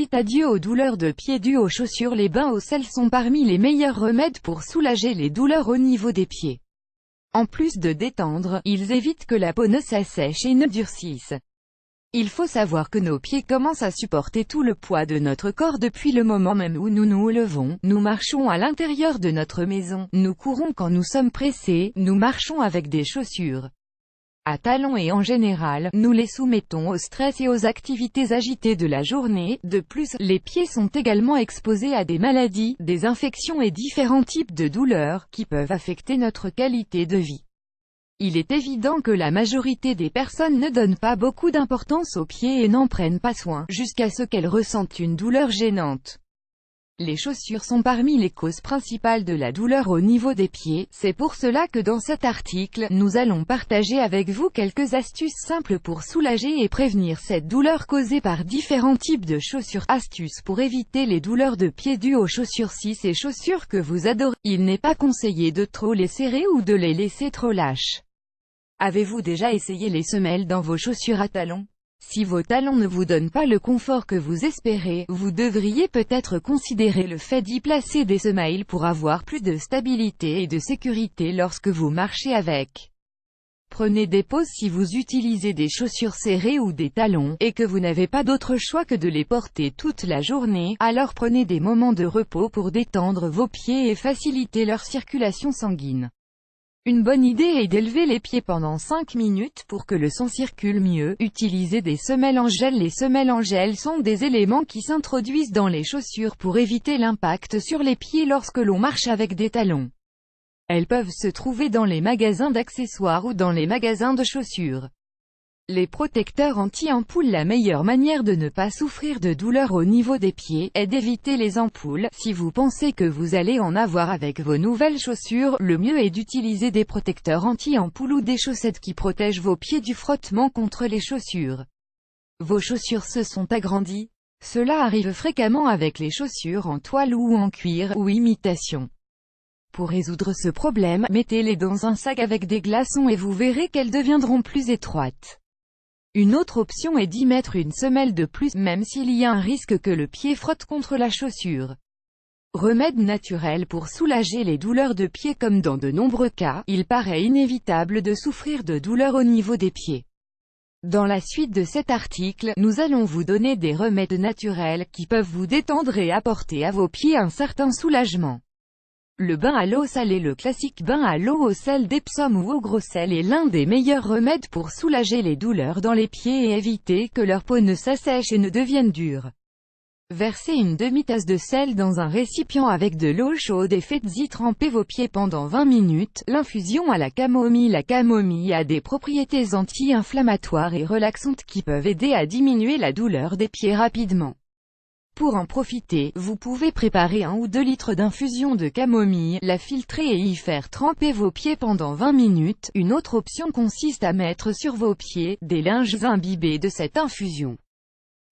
dites adieu aux douleurs de pieds dues aux chaussures. Les bains au sel sont parmi les meilleurs remèdes pour soulager les douleurs au niveau des pieds. En plus de détendre, ils évitent que la peau ne s'assèche et ne durcisse. Il faut savoir que nos pieds commencent à supporter tout le poids de notre corps depuis le moment même où nous nous levons, nous marchons à l'intérieur de notre maison, nous courons quand nous sommes pressés, nous marchons avec des chaussures à talons et en général, nous les soumettons au stress et aux activités agitées de la journée. De plus, les pieds sont également exposés à des maladies, des infections et différents types de douleurs, qui peuvent affecter notre qualité de vie. Il est évident que la majorité des personnes ne donnent pas beaucoup d'importance aux pieds et n'en prennent pas soin, jusqu'à ce qu'elles ressentent une douleur gênante. Les chaussures sont parmi les causes principales de la douleur au niveau des pieds, c'est pour cela que dans cet article, nous allons partager avec vous quelques astuces simples pour soulager et prévenir cette douleur causée par différents types de chaussures. Astuces pour éviter les douleurs de pieds dues aux chaussures. Si ces chaussures que vous adorez, il n'est pas conseillé de trop les serrer ou de les laisser trop lâches. Avez-vous déjà essayé les semelles dans vos chaussures à talons? Si vos talons ne vous donnent pas le confort que vous espérez, vous devriez peut-être considérer le fait d'y placer des semelles pour avoir plus de stabilité et de sécurité lorsque vous marchez avec. Prenez des pauses si vous utilisez des chaussures serrées ou des talons, et que vous n'avez pas d'autre choix que de les porter toute la journée, alors prenez des moments de repos pour détendre vos pieds et faciliter leur circulation sanguine. Une bonne idée est d'élever les pieds pendant 5 minutes pour que le sang circule mieux. Utilisez des semelles en gel. Les semelles en gel sont des éléments qui s'introduisent dans les chaussures pour éviter l'impact sur les pieds lorsque l'on marche avec des talons. Elles peuvent se trouver dans les magasins d'accessoires ou dans les magasins de chaussures. Les protecteurs anti-ampoules. La meilleure manière de ne pas souffrir de douleur au niveau des pieds est d'éviter les ampoules. Si vous pensez que vous allez en avoir avec vos nouvelles chaussures, le mieux est d'utiliser des protecteurs anti-ampoules ou des chaussettes qui protègent vos pieds du frottement contre les chaussures. Vos chaussures se sont agrandies? Cela arrive fréquemment avec les chaussures en toile ou en cuir ou imitation. Pour résoudre ce problème, mettez-les dans un sac avec des glaçons et vous verrez qu'elles deviendront plus étroites. Une autre option est d'y mettre une semelle de plus, même s'il y a un risque que le pied frotte contre la chaussure. Remède naturel pour soulager les douleurs de pieds. Comme dans de nombreux cas, il paraît inévitable de souffrir de douleurs au niveau des pieds. Dans la suite de cet article, nous allons vous donner des remèdes naturels qui peuvent vous détendre et apporter à vos pieds un certain soulagement. Le bain à l'eau salée. Le classique bain à l'eau au sel d'Epsom ou au gros sel est l'un des meilleurs remèdes pour soulager les douleurs dans les pieds et éviter que leur peau ne s'assèche et ne devienne dure. Versez une demi-tasse de sel dans un récipient avec de l'eau chaude et faites-y tremper vos pieds pendant 20 minutes. L'infusion à la camomille. La camomille a des propriétés anti-inflammatoires et relaxantes qui peuvent aider à diminuer la douleur des pieds rapidement. Pour en profiter, vous pouvez préparer 1 ou 2 litres d'infusion de camomille, la filtrer et y faire tremper vos pieds pendant 20 minutes. Une autre option consiste à mettre sur vos pieds des linges imbibés de cette infusion.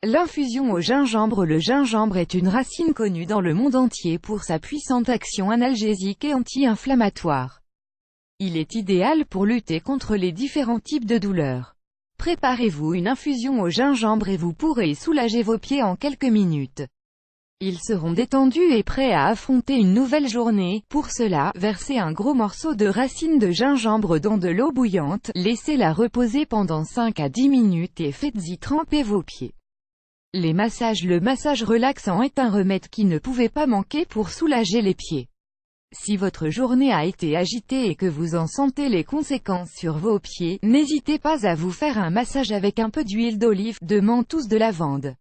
L'infusion au gingembre. Le gingembre est une racine connue dans le monde entier pour sa puissante action analgésique et anti-inflammatoire. Il est idéal pour lutter contre les différents types de douleurs. Préparez-vous une infusion au gingembre et vous pourrez soulager vos pieds en quelques minutes. Ils seront détendus et prêts à affronter une nouvelle journée. Pour cela, versez un gros morceau de racine de gingembre dans de l'eau bouillante, laissez-la reposer pendant 5 à 10 minutes et faites-y tremper vos pieds. Les massages. Le massage relaxant est un remède qui ne pouvait pas manquer pour soulager les pieds. Si votre journée a été agitée et que vous en sentez les conséquences sur vos pieds, n'hésitez pas à vous faire un massage avec un peu d'huile d'olive, de menthe ou de lavande.